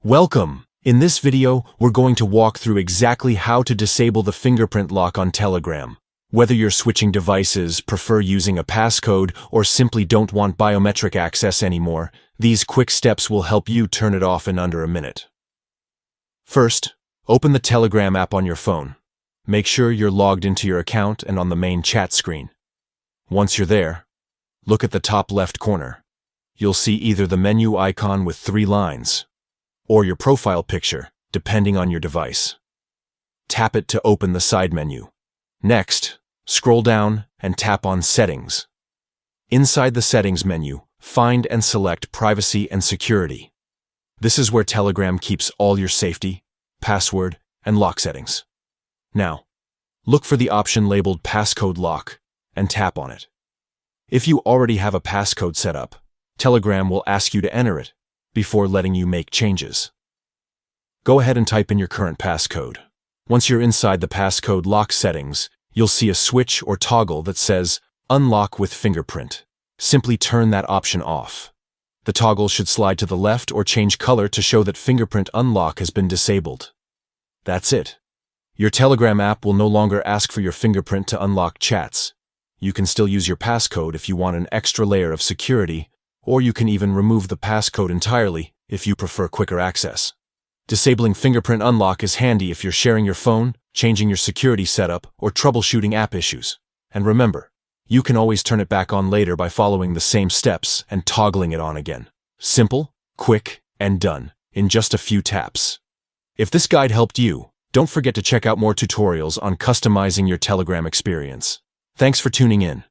Welcome! In this video, we're going to walk through exactly how to disable the fingerprint lock on Telegram. Whether you're switching devices, prefer using a passcode, or simply don't want biometric access anymore, these quick steps will help you turn it off in under a minute. First, open the Telegram app on your phone. Make sure you're logged into your account and on the main chat screen. Once you're there, look at the top left corner. You'll see either the menu icon with 3 lines, or your profile picture, depending on your device. Tap it to open the side menu. Next, scroll down and tap on Settings. Inside the Settings menu, find and select Privacy and Security. This is where Telegram keeps all your safety, password, and lock settings. Now, look for the option labeled Passcode Lock and tap on it. If you already have a passcode set up, Telegram will ask you to enter it before letting you make changes. Go ahead and type in your current passcode. Once you're inside the Passcode Lock settings, you'll see a switch or toggle that says Unlock with Fingerprint. Simply turn that option off. The toggle should slide to the left or change color to show that Fingerprint Unlock has been disabled. That's it. Your Telegram app will no longer ask for your fingerprint to unlock chats. You can still use your passcode if you want an extra layer of security, or you can even remove the passcode entirely if you prefer quicker access. Disabling fingerprint unlock is handy if you're sharing your phone, changing your security setup, or troubleshooting app issues. And remember, you can always turn it back on later by following the same steps and toggling it on again. Simple, quick, and done in just a few taps. If this guide helped you, don't forget to check out more tutorials on customizing your Telegram experience. Thanks for tuning in.